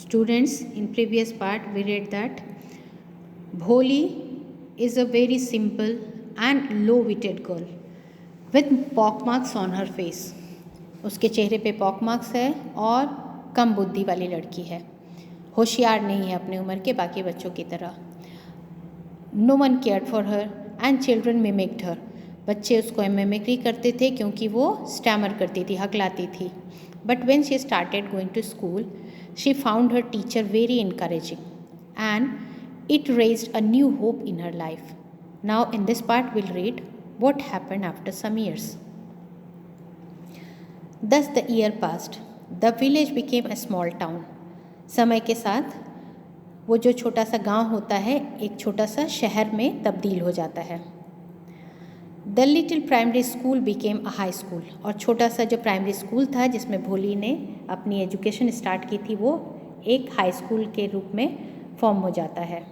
Students, in previous part we read that Bholi is a very simple and low-witted girl with pockmarks on her face. उसके चेहरे पे pockmarks है और कम बुद्धि वाली लड़की है, होशियार नहीं है अपनी उम्र के बाकी बच्चों की तरह. No one cared for her and children mimicked her. बच्चे उसको मिमिक्री करते थे क्योंकि वो स्टैमर करती थी, हकलाती थी. But when she started going to school, she found her teacher very encouraging and it raised a new hope in her life. Now in this part we'll read what happened after some years. Thus the year passed. The village became a small town. समय के साथ वो जो छोटा सा गांव होता है एक छोटा सा शहर में तब्दील हो जाता है. The little primary school became a high school. और छोटा सा जो प्राइमरी स्कूल था जिसमें भोली ने अपनी एजुकेशन स्टार्ट की थी वो एक हाई स्कूल के रूप में फॉर्म हो जाता है.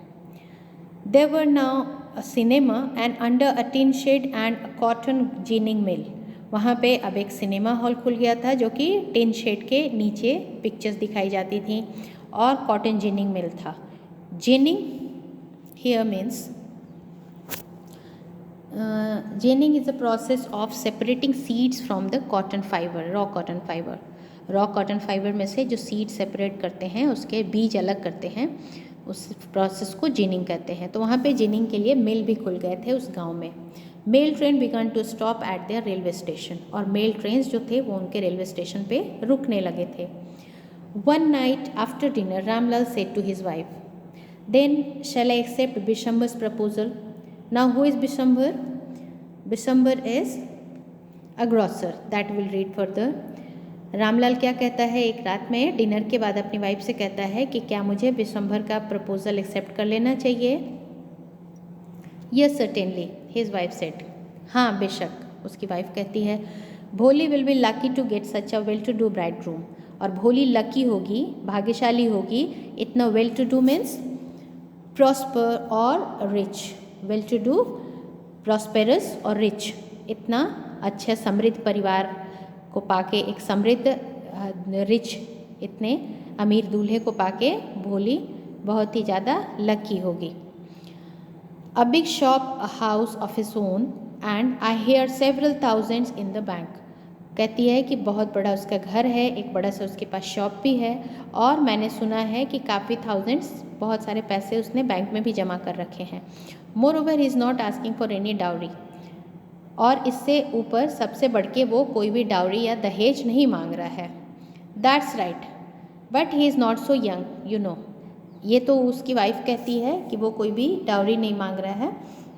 There were now a cinema and under a tin shed and a cotton ginning mill. वहाँ पे अब एक सिनेमा हॉल खुल गया था जो कि टिन शेड के नीचे पिक्चर्स दिखाई जाती थी और कॉटन जीनिंग मिल था. Ginning here means ginning is a process of separating seeds from the cotton fiber, raw cotton fiber. Raw cotton fibre में से जो सीड सेपरेट करते हैं उसके बीज अलग करते हैं, उस प्रोसेस को जिनिंग कहते हैं. तो वहाँ पे जिनिंग के लिए मिल भी खुल गए थे उस गांव में. Mail train began to stop at their railway station. और मेल ट्रेन्स जो थे वो उनके रेलवे स्टेशन पे रुकने लगे थे. One night after dinner Ramlal said to his wife, then shall I accept Bishambar's proposal. Now who is Bishambar? Bishambar is a grocer that will read further. Ramlal क्या कहता है, एक रात में डिनर के बाद अपनी वाइफ से कहता है कि क्या मुझे बिशंबर का प्रपोजल एक्सेप्ट कर लेना चाहिए. Yes certainly, his wife said. हाँ बेशक, उसकी वाइफ कहती है. Bholi will be lucky to get such a well to do bridegroom. और भोली लकी होगी, भाग्यशाली होगी. इतना well to do means prosper और rich. Well to do, prosperous और रिच. इतना अच्छा समृद्ध परिवार को पाके, एक समृद्ध रिच, इतने अमीर दूल्हे को पाके भोली बहुत ही ज़्यादा लकी होगी. A big shop, a house of his own and I hear several thousands in the bank. कहती है कि बहुत बड़ा उसका घर है, एक बड़ा सा उसके पास शॉप भी है और मैंने सुना है कि काफ़ी थाउजेंड्स, बहुत सारे पैसे उसने बैंक में भी जमा कर रखे हैं. More over he is not asking for any dowry. और इससे ऊपर सबसे बढ़ के वो कोई भी डाउरी या दहेज नहीं मांग रहा है. That's right, but he is not so young you know. ये तो उसकी वाइफ कहती है कि वो कोई भी डाउरी नहीं मांग रहा है.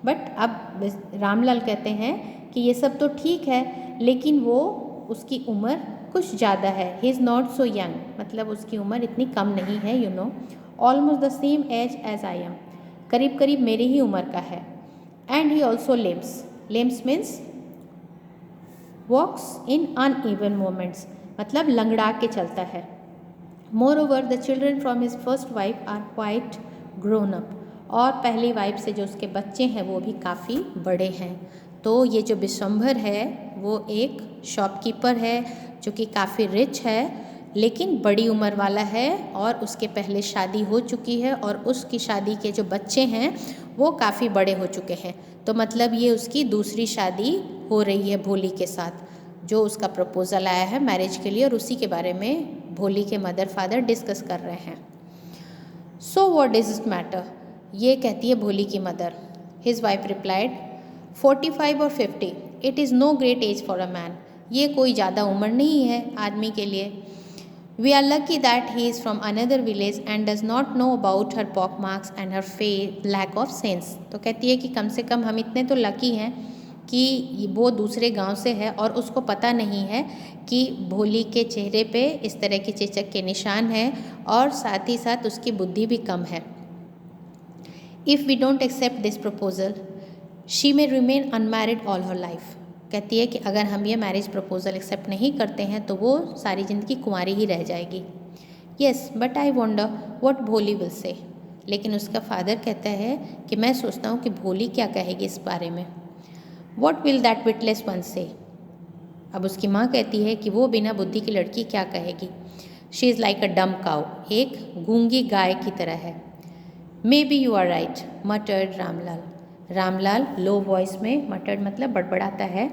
बट अब रामलाल कहते हैं कि ये सब तो ठीक है लेकिन वो, उसकी उम्र कुछ ज़्यादा है. He is not so young, मतलब उसकी उम्र इतनी कम नहीं है. You know, almost the same age as I am. करीब करीब मेरी ही उम्र का है. And he also limps. Limps means walks in uneven moments, मतलब लंगड़ा के चलता है. Moreover the children from his first wife are quite grown up. और पहली वाइफ से जो उसके बच्चे हैं वो भी काफ़ी बड़े हैं. तो ये जो बिशंबर है वो एक शॉपकीपर है जो कि काफ़ी रिच है लेकिन बड़ी उम्र वाला है और उसके पहले शादी हो चुकी है और उसकी शादी के जो बच्चे हैं वो काफ़ी बड़े हो चुके हैं. तो मतलब ये उसकी दूसरी शादी हो रही है भोली के साथ, जो उसका प्रपोज़ल आया है मैरिज के लिए और उसी के बारे में भोली के मदर फादर डिस्कस कर रहे हैं. So what does it matter, ये कहती है भोली की मदर. हिज वाइफ रिप्लाइड, 45 और 50, it is no great age for a man. ये कोई ज़्यादा उम्र नहीं है आदमी के लिए. We are lucky that he is from another village and does not know about her pockmarks and her lack of sense. तो कहती है कि कम से कम हम इतने तो लकी हैं कि वो दूसरे गांव से है और उसको पता नहीं है कि भोली के चेहरे पे इस तरह के चेचक के निशान हैं और साथ ही साथ उसकी बुद्धि भी कम है. If we don't accept this proposal, she may remain unmarried all her life. कहती है कि अगर हम ये मैरिज प्रपोजल एक्सेप्ट नहीं करते हैं तो वो सारी ज़िंदगी कुंवारी ही रह जाएगी. Yes but I wonder what भोली विल से. लेकिन उसका फादर कहता है कि मैं सोचता हूँ कि भोली क्या कहेगी इस बारे में. What will that witless one से. अब उसकी माँ कहती है कि वो बिना बुद्धि की लड़की क्या कहेगी. शी इज़ लाइक अ डम काउ, एक गूंगी गाय की तरह है। Maybe you are right muttered Ramlal. Ramlal low voice में, मटर्ड मतलब बड़बड़ाता है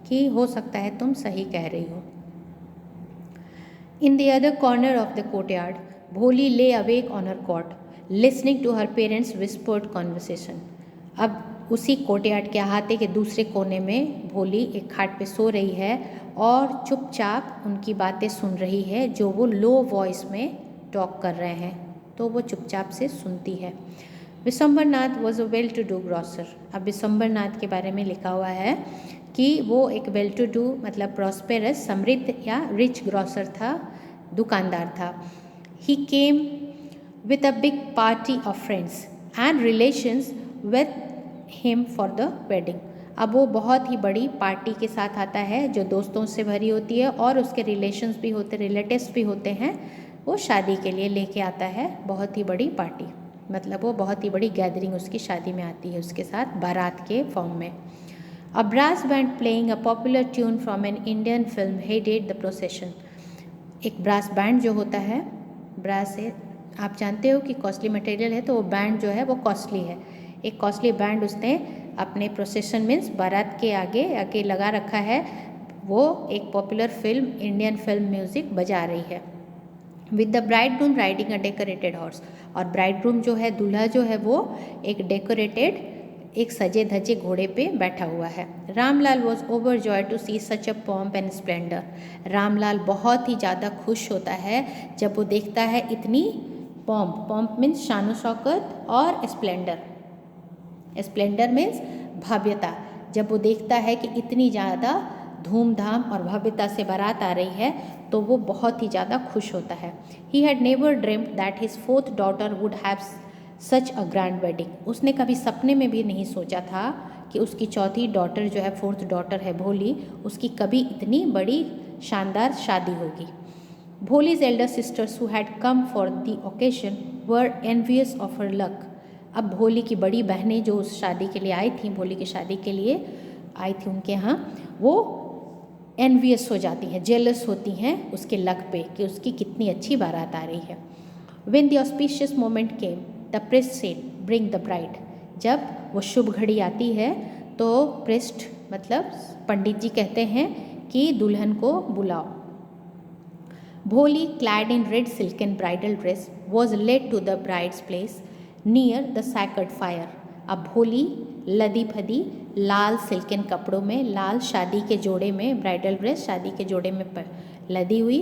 कि हो सकता है तुम सही कह रही हो। In the other corner of the courtyard Bholi lay awake on her cot listening to her parents whispered conversation. अब उसी कोर्टयार्ड के अहाते के दूसरे कोने में भोली एक खाट पे सो रही है और चुपचाप उनकी बातें सुन रही है जो वो लो वॉइस में टॉक कर रहे हैं, तो वो चुपचाप से सुनती है। Vishambarnath was a well to do grocer. अब विशंबरनाथ के बारे में लिखा हुआ है कि वो एक वेल टू डू मतलब प्रॉस्पेरस, समृद्ध या रिच ग्रॉसर था, दुकानदार था। He came with a big party of friends and relations with him for the wedding. अब वो बहुत ही बड़ी पार्टी के साथ आता है जो दोस्तों से भरी होती है और उसके रिलेशंस भी होते, रिलेटिव्स भी होते हैं। वो शादी के लिए लेके आता है बहुत ही बड़ी पार्टी, मतलब वो बहुत ही बड़ी गैदरिंग उसकी शादी में आती है उसके साथ बारात के फॉर्म में। A brass band playing a popular tune from an Indian film headed the procession. एक ब्रास बैंड जो होता है, ब्रास है आप जानते हो कि कॉस्टली मटेरियल है, तो वो बैंड जो है वो कॉस्टली है। एक कॉस्टली बैंड उसने अपने प्रोसेशन मीन्स बारात के आगे लगा रखा है। वो एक popular film, Indian film music बजा रही है। With the bride groom riding a decorated horse, और ब्राइड ग्रूम जो है, दूल्हा जो है वो एक डेकोरेटेड, एक सजे धजे घोड़े पे बैठा हुआ है। Ramlal was over joy to see such a pomp and splendour. Ramlal बहुत ही ज़्यादा खुश होता है जब वो देखता है इतनी पॉम्प, पॉम्प मीन्स शानो शौकत, और स्प्लेंडर, स्प्लेंडर मीन्स भव्यता। जब वो देखता है कि इतनी ज़्यादा धूमधाम और भव्यता से बारात आ रही है तो वो बहुत ही ज़्यादा खुश होता है। He had never dreamed that his fourth daughter would have such a grand wedding. उसने कभी सपने में भी नहीं सोचा था कि उसकी चौथी डॉटर जो है, फोर्थ डॉटर है भोली, उसकी कभी इतनी बड़ी शानदार शादी होगी। Bholi's Elder sisters who had come for the occasion were envious of her luck. अब भोली की बड़ी बहनें जो उस शादी के लिए आई थी, भोली की शादी के लिए आई थी उनके यहाँ, वो एनवियस हो जाती हैं, जेलस होती हैं उसके लक पे कि उसकी कितनी अच्छी बारात आ रही है। When the auspicious moment came, the priest said, "Bring the bride." जब वो शुभ घड़ी आती है तो प्रिस्ट मतलब पंडित जी कहते हैं कि दुल्हन को बुलाओ। भोली, clad in red silken bridal dress, was led to the bride's place near the sacred fire. अब भोली लदी फदी लाल सिल्कन कपड़ों में, लाल शादी के जोड़े में, ब्राइडल ड्रेस शादी के जोड़े में लदी हुई,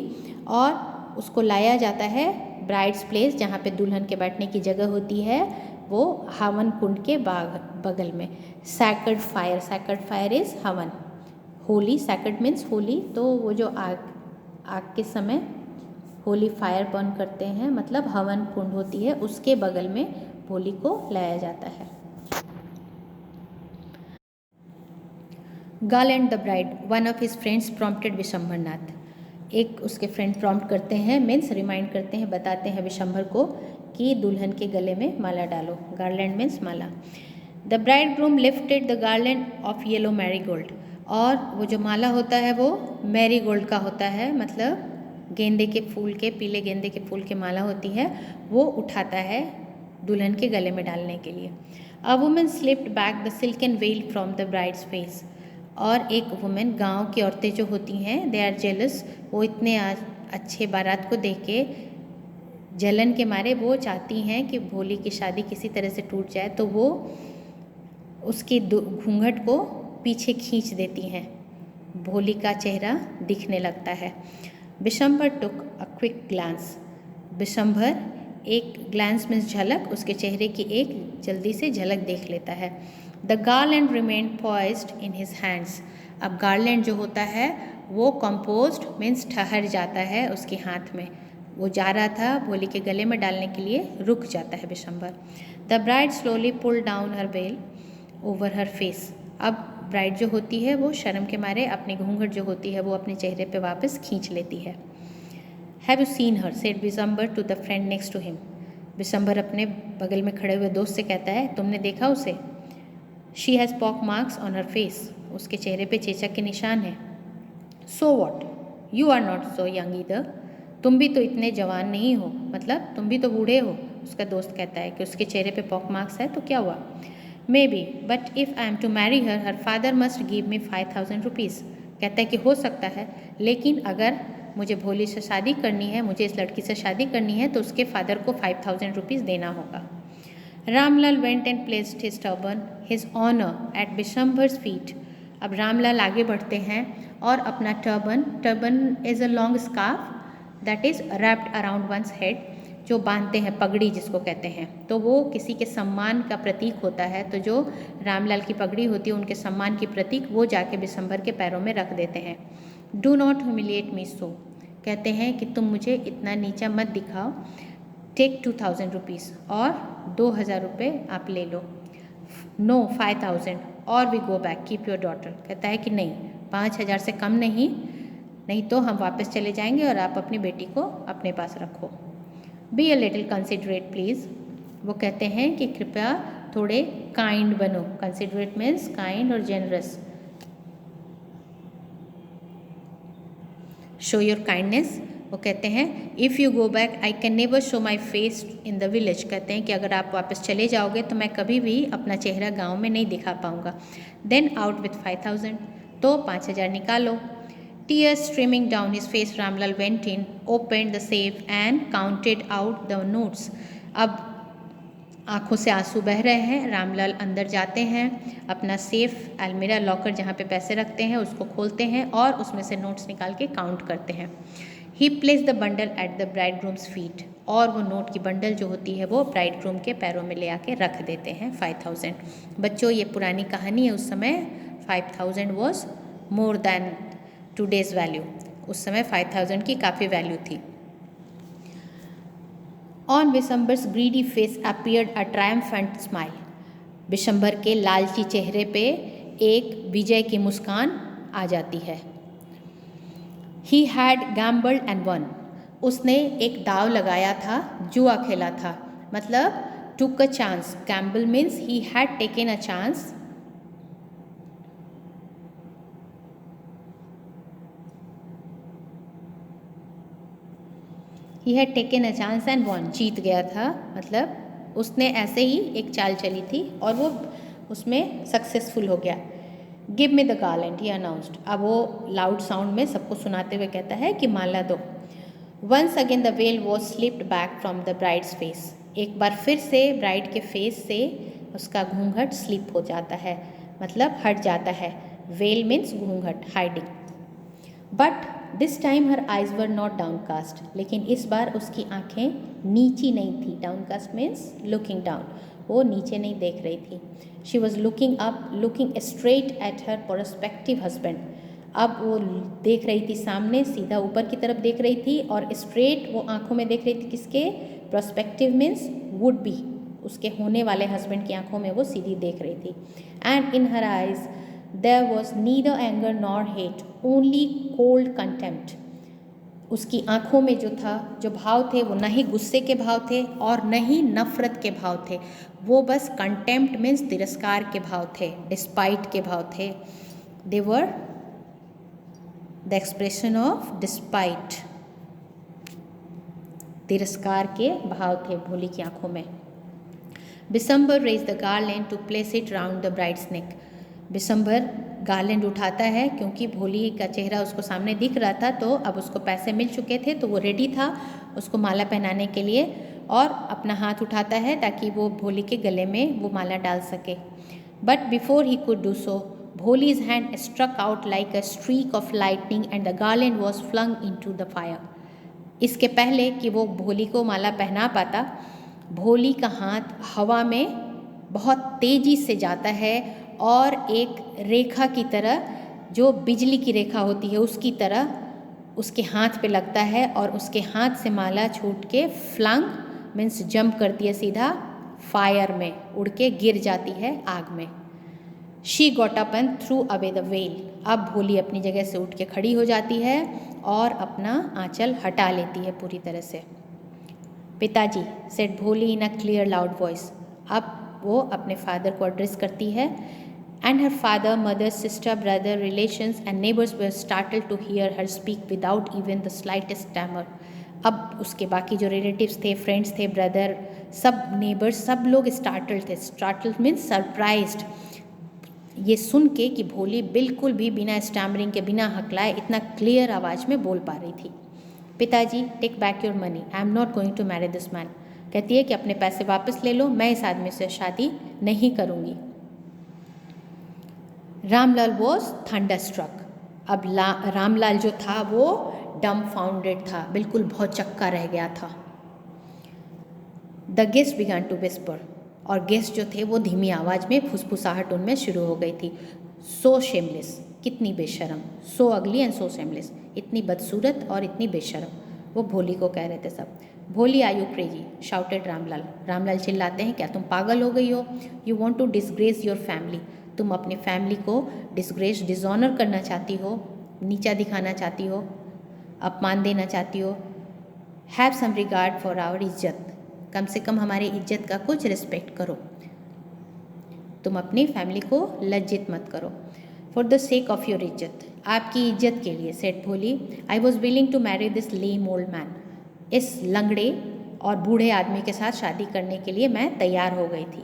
और उसको लाया जाता है ब्राइड्स प्लेस, जहाँ पे दुल्हन के बैठने की जगह होती है, वो हवन कुंड के बगल में। Sacred fire, sacred fire is हवन। होली, सैक्रेड मीन्स होली, तो वो जो आग के समय होली फायर बर्न करते हैं, मतलब हवन कुंड होती है, उसके बगल में भोली को लाया जाता है। Girl and the bride, one of his friends prompted Vishambharnath. एक उसके फ्रेंड प्रॉम्प्ट करते हैं, मीन्स रिमाइंड करते हैं, बताते हैं विशंभर को कि दुल्हन के गले में माला डालो। Garland means Mala. The bride groom lifted the garland of yellow marigold, और वो जो माला होता है वो मैरीगोल्ड का होता है, मतलब गेंदे के फूल के, पीले गेंदे के फूल की माला होती है, वो उठाता है दुल्हन के गले में डालने के लिए। A woman slipped back the silken well from the bride's face, और एक वुमेन, गांव की औरतें जो होती हैं, दे आर जेलस, वो इतने अच्छे बारात को देख के जलन के मारे वो चाहती हैं कि भोली की शादी किसी तरह से टूट जाए, तो वो उसके घूंघट को पीछे खींच देती हैं, भोली का चेहरा दिखने लगता है। विशंभर टुक अ क्विक ग्लांस, विशंभर एक ग्लांस में झलक, उसके चेहरे की एक जल्दी से झलक देख लेता है। The garland remained poised in his hands, अब गार्लैंड जो होता है वो कंपोज्ड मीन्स ठहर जाता है उसके हाथ में, वो जा रहा था भोली के गले में डालने के लिए, रुक जाता है Vishambhar. The bride slowly pull down her veil over her face, अब ब्राइड जो होती है वो शर्म के मारे अपनी घूंघट जो होती है वो अपने चेहरे पे वापस खींच लेती है। Have you seen her, said Vishambhar to the friend next to him, Vishambhar अपने बगल में खड़े हुए दोस्त से कहता है, तुमने देखा उसे? She has pock marks on her face, उसके चेहरे पे चेचक के निशान हैं। So what, you are not so young either, तुम भी तो इतने जवान नहीं हो, मतलब तुम भी तो बूढ़े हो। उसका दोस्त कहता है कि उसके चेहरे पे पॉक मार्क्स है तो क्या हुआ। Maybe but if I am to marry her father must give me 5000 rupees. कहता है कि हो सकता है, लेकिन अगर मुझे भोली से शादी करनी है, मुझे इस लड़की से शादी करनी है, तो उसके फादर को 5000 रुपीज़ देना होगा। Ramlal went and placed his turban his honour at Bishambhar's feet. अब रामलाल आगे बढ़ते हैं और अपना turban is a long scarf that is wrapped around one's head, जो बांधते हैं, पगड़ी जिसको कहते हैं, तो वो किसी के सम्मान का प्रतीक होता है। तो जो रामलाल की पगड़ी होती है उनके सम्मान की प्रतीक, वो जाके बिशंभर के पैरों में रख देते हैं। डू नॉट ह्यूमिलिएट मी सो, कहते हैं कि तुम मुझे इतना नीचा मत दिखाओ। टेक 2000 रुपीज़, और 2000 रुपये आप ले लो। नो 5000 और we go back, keep your daughter. कहता है कि नहीं, 5000 से कम नहीं, नहीं तो हम वापस चले जाएंगे और आप अपनी बेटी को अपने पास रखो। Be a little considerate please, वो कहते हैं कि कृपया थोड़े काइंड बनो। कंसिडरेट मीन्स काइंड और जेनरस। शो योर काइंडनेस, वो कहते हैं if you go back I can never show my face in the village. कहते हैं कि अगर आप वापस चले जाओगे तो मैं कभी भी अपना चेहरा गांव में नहीं दिखा पाऊंगा। देन आउट विथ 5000, तो 5000 निकालो। Tears streaming down his face, Ramlal went in, opened the safe and counted out the notes. अब आँखों से आंसू बह रहे हैं, रामलाल अंदर जाते हैं, अपना सेफ अलमीरा लॉकर जहाँ पे पैसे रखते हैं उसको खोलते हैं और उसमें से नोट्स निकाल के काउंट करते हैं। He place the bundle at the bridegroom's feet, और वो नोट की बंडल जो होती है वो ब्राइड ग्रूम के पैरों में ले आके रख देते हैं 5000। बच्चों, ये पुरानी कहानी है, उस समय 5000 was more than today's value. उस समय 5000 की काफ़ी वैल्यू थी। On Bishambar's greedy face appeared a triumphant smile, Bishambar के लालची चेहरे पे एक विजय की मुस्कान आ जाती है। He had gambled and won, उसने एक दाव लगाया था, जुआ खेला था, मतलब took a chance. Gamble means he had taken a chance, he had taken a chance and won, जीत गया था, मतलब उसने ऐसे ही एक चाल चली थी और वो उसमें सक्सेसफुल हो गया। Give me the garland, he announced. अब वो लाउड साउंड में सबको सुनाते हुए कहता है कि माला दो। Once again the veil was slipped back from the bride's face, एक बार फिर से ब्राइड के फेस से उसका घूंघट स्लिप हो जाता है, मतलब हट जाता है। वेल मीन्स घूंघट, hiding. But this time her eyes were not downcast, लेकिन इस बार उसकी आंखें नीची नहीं थी। डाउनकास्ट मीन्स लुकिंग डाउन, वो नीचे नहीं देख रही थी। She was looking up, looking straight at her prospective husband. अब वो देख रही थी सामने, सीधा ऊपर की तरफ देख रही थी और स्ट्रेट वो आंखों में देख रही थी किसके, प्रोस्पेक्टिव मीन्स वुड बी, उसके होने वाले हस्बैंड की आंखों में वो सीधी देख रही थी। And in her eyes there was neither anger nor hate, only cold contempt. उसकी आंखों में जो था, जो भाव थे, वो न ही गुस्से के भाव थे और न ही नफरत के भाव थे, वो बस कंटेम्प्ट मीन्स तिरस्कार के भाव थे, डिस्पाइट के भाव थे। They were the expression of despite, तिरस्कार के भाव थे भोली की आंखों में। Bishambar raise the garland to place it round the bride's neck, Bishambar garland उठाता है क्योंकि भोली का चेहरा उसको सामने दिख रहा था, तो अब उसको पैसे मिल चुके थे तो वो रेडी था उसको माला पहनाने के लिए, और अपना हाथ उठाता है ताकि वो भोली के गले में वो माला डाल सके। But before he could do so, Bholi's hand struck out like a streak of lightning and the garland was flung into the fire. इसके पहले कि वो भोली को माला पहना पाता, भोली का हाथ हवा में बहुत तेज़ी से जाता है और एक रेखा की तरह, जो बिजली की रेखा होती है उसकी तरह उसके हाथ पे लगता है और उसके हाथ से माला छूट के फ्लंग मीन्स जंप करती है सीधा फायर में, उड़ के गिर जाती है आग में। She got up and through away the well, अब भोली अपनी जगह से उठ के खड़ी हो जाती है और अपना आंचल हटा लेती है पूरी तरह से। पिताजी, सेड भोली इन अ क्लियर लाउड वॉइस, अब वो अपने फादर को एड्रेस करती है। And her father, mother, sister, brother, relations and neighbors were startled to hear her speak without even the slightest stammer. अब उसके बाकी जो रिलेटिव्स थे, फ्रेंड्स थे, ब्रदर, सब नेबर्स, सब लोग स्टार्टल्ड थे। स्टार्टल्ड मीन्स सरप्राइज्ड, ये सुन के कि भोली बिल्कुल भी बिना स्टैमरिंग के, बिना हकलाए, इतना क्लियर आवाज़ में बोल पा रही थी। पिताजी, take back your money, I am not going to marry this man. कहती है कि अपने पैसे वापस ले लो, मैं इस आदमी से शादी नहीं करूँगी। Ramlal was thunderstruck. अब रामलाल जो था वो डम्बफाउंडेड था, बिल्कुल बहुत चक्का रह गया था। The guest began to whisper, और गेस्ट जो थे वो धीमी आवाज़ में फुसफुसाहट उनमें शुरू हो गई थी। सो शेमलेस, कितनी बेशरम, सो अगली एंड सो शेमलेस, इतनी बदसूरत और इतनी बेशरम, वो भोली को कह रहे थे सब। Bholi, are you crazy, shouted Ramlal. Ramlal चिल्लाते हैं, क्या तुम पागल हो गई हो? You want to disgrace your family, तुम अपनी फैमिली को डिसग्रेस, डिसऑनर करना चाहती हो, नीचा दिखाना चाहती हो, अपमान देना चाहती हो। Have some regard for our izzat, कम से कम हमारी इज्जत का कुछ रिस्पेक्ट करो, तुम अपनी फैमिली को लज्जित मत करो। For the sake of your izzat, आपकी इज्जत के लिए, said Bholi, I was willing to marry this lame old man, इस लंगड़े और बूढ़े आदमी के साथ शादी करने के लिए मैं तैयार हो गई थी।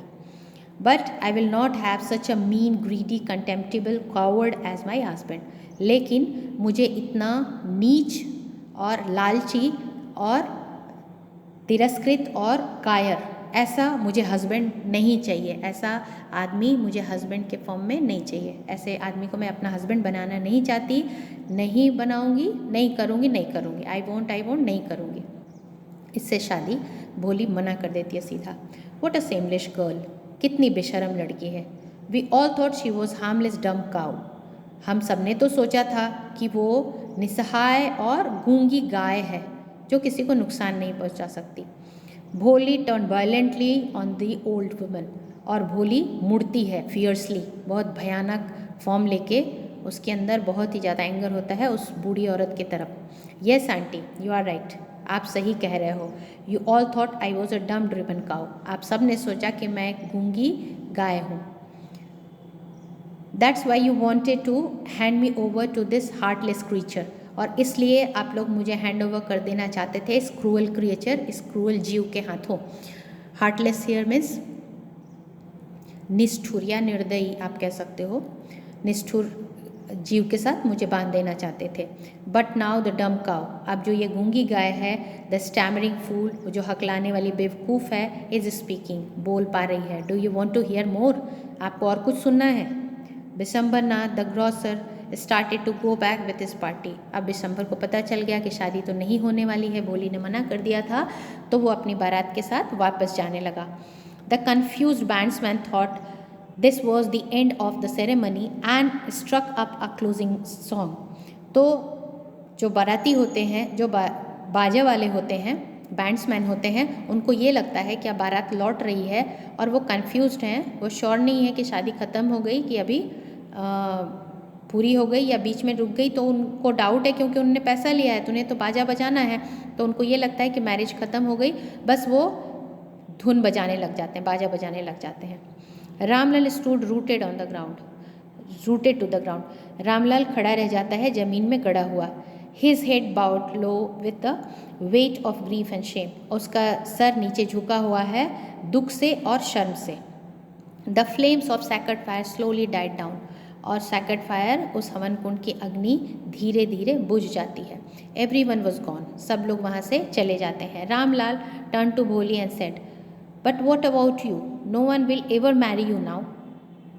But I will not have such a mean, greedy, contemptible coward as my husband, लेकिन मुझे इतना नीच और लालची और तिरस्कृत और कायर ऐसा मुझे हस्बैंड नहीं चाहिए, ऐसा आदमी मुझे हस्बैंड के फॉर्म में नहीं चाहिए, ऐसे आदमी को मैं अपना हस्बैंड बनाना नहीं चाहती, नहीं बनाऊंगी, नहीं करूंगी, नहीं करूंगी, आई वोंट नहीं करूंगी, इससे शादी। भोली मना कर देती है सीधा। व्हाट अ सेमलिश गर्ल, कितनी बेशरम लड़की है। We all thought she was harmless dumb cow, हम सब ने तो सोचा था कि वो निसहाय और गूंगी गाय है जो किसी को नुकसान नहीं पहुंचा सकती। भोली turn violently on the old woman, और भोली मुड़ती है फियर्सली, बहुत भयानक फॉर्म लेके, उसके अंदर बहुत ही ज़्यादा एंगर होता है उस बूढ़ी औरत की तरफ। Yes aunty, you are right, आप सही कह रहे हो। You all thought I was a dumb driven cow, आप सब ने सोचा कि मैं एक गूंगी गाय हूँ। That's why you wanted to hand me over to this heartless creature, और इसलिए आप लोग मुझे हैंड ओवर कर देना चाहते थे इस क्रूअल क्रिएचर, इस क्रूअल जीव के हाथों। हार्टलेस हियर मीन्स निष्ठुर या निर्दयी आप कह सकते हो, निष्ठुर जीव के साथ मुझे बांध देना चाहते थे। बट नाउ द डम काउ, अब जो ये गूंगी गाय है, द स्टैमरिंग फूल, जो हकलाने वाली बेवकूफ़ है, इज स्पीकिंग, बोल पा रही है। Do you want to hear more, आपको और कुछ सुनना है? Bishambar Nath the grocer started to go back with his party, अब बिशंबर को पता चल गया कि शादी तो नहीं होने वाली है, भोली ने मना कर दिया था, तो वो अपनी बारात के साथ वापस जाने लगा। The confused bandsman thought this was the end of the ceremony and struck up a closing song, तो जो बाराती होते हैं, जो बाजे वाले होते हैं, बैंड्समैन होते हैं, उनको ये लगता है कि अब बारात लौट रही है, और वो कन्फ्यूज्ड हैं, वो श्योर नहीं है कि शादी ख़त्म हो गई कि अभी पूरी हो गई या बीच में रुक गई, तो उनको डाउट है क्योंकि उन्होंने पैसा लिया है, तो उन्हें तो बाजा बजाना है, तो उनको ये लगता है कि मैरिज ख़त्म हो गई, बस वो धुन बजाने लग जाते हैं, बाजा बजाने लग जाते हैं। Ramlal stood rooted on the ground, rooted to the ground, Ramlal खड़ा रह जाता है ज़मीन में गड़ा हुआ। His head bowed low with the weight of grief and shame, उसका सर नीचे झुका हुआ है दुख से और शर्म से। The flames of sacred fire slowly died down, और सैक्रेड फायर, उस हवन कुंड की अग्नि धीरे धीरे बुझ जाती है। एवरीवन वाज गॉन, सब लोग वहाँ से चले जाते हैं। Ramlal turn to Bholi and said, but what about you, no one will ever marry you now,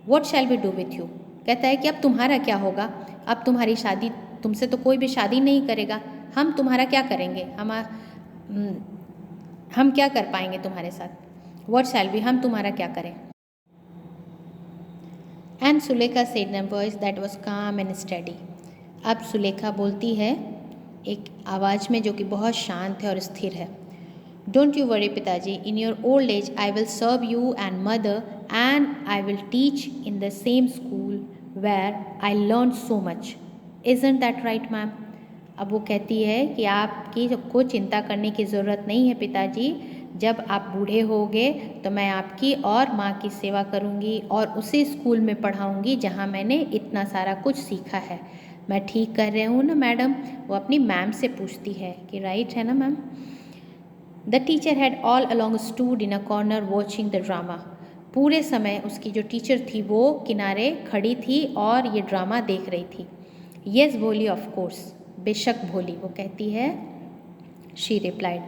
what shall we do with you, कहता है कि अब तुम्हारा क्या होगा, अब तुम्हारी शादी, तुमसे तो कोई भी शादी नहीं करेगा, हम तुम्हारा क्या करेंगे, हम क्या कर पाएंगे तुम्हारे साथ, वॉट शैल वी, हम तुम्हारा क्या करें। And Sulekha said in voice that was काम एंड स्टडी, अब सुलेखा बोलती है एक आवाज़ में जो कि बहुत शांत है और स्थिर है। Don't you worry pitaji, in your old age I will serve you and mother and I will teach in the same school where I learn so much, isn't that right ma'am. अब वो कहती है कि आपकी को चिंता करने की ज़रूरत नहीं है पिताजी, जब आप बूढ़े होगे तो मैं आपकी और माँ की सेवा करूँगी और उसी स्कूल में पढ़ाऊँगी जहाँ मैंने इतना सारा कुछ सीखा है। मैं ठीक कर रही हूँ ना मैडम, वो अपनी मैम से पूछती है कि राइट है ना ma'am. The teacher had all along stood in a corner watching the drama. पूरे समय उसकी जो टीचर थी वो किनारे खड़ी थी और ये ड्रामा देख रही थी। येस भोली, ऑफ कोर्स, बेशक भोली, वो कहती है। She replied,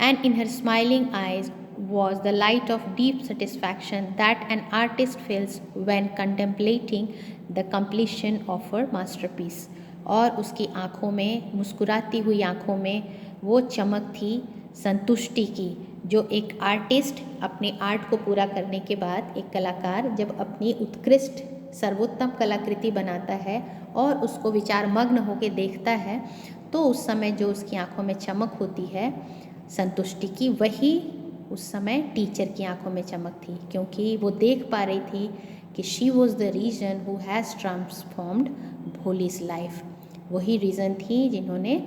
and in her smiling eyes was the light of deep satisfaction that an artist feels when contemplating the completion of her masterpiece। और उसकी आँखों में, मुस्कुराती हुई आँखों में वो चमक थी संतुष्टि की, जो एक आर्टिस्ट अपने आर्ट को पूरा करने के बाद, एक कलाकार जब अपनी उत्कृष्ट सर्वोत्तम कलाकृति बनाता है और उसको विचारमग्न होकर देखता है, तो उस समय जो उसकी आँखों में चमक होती है संतुष्टि की, वही उस समय टीचर की आंखों में चमक थी, क्योंकि वो देख पा रही थी कि she was the reason who has transformed Bholi's life. वही रीज़न थी जिन्होंने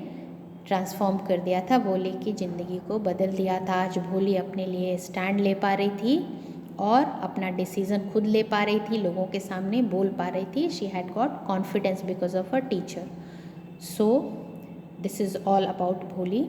ट्रांसफॉर्म कर दिया था भोली की ज़िंदगी को, बदल दिया था। आज भोली अपने लिए स्टैंड ले पा रही थी और अपना डिसीज़न खुद ले पा रही थी, लोगों के सामने बोल पा रही थी। She had got confidence because of her teacher. So this is all about भोली।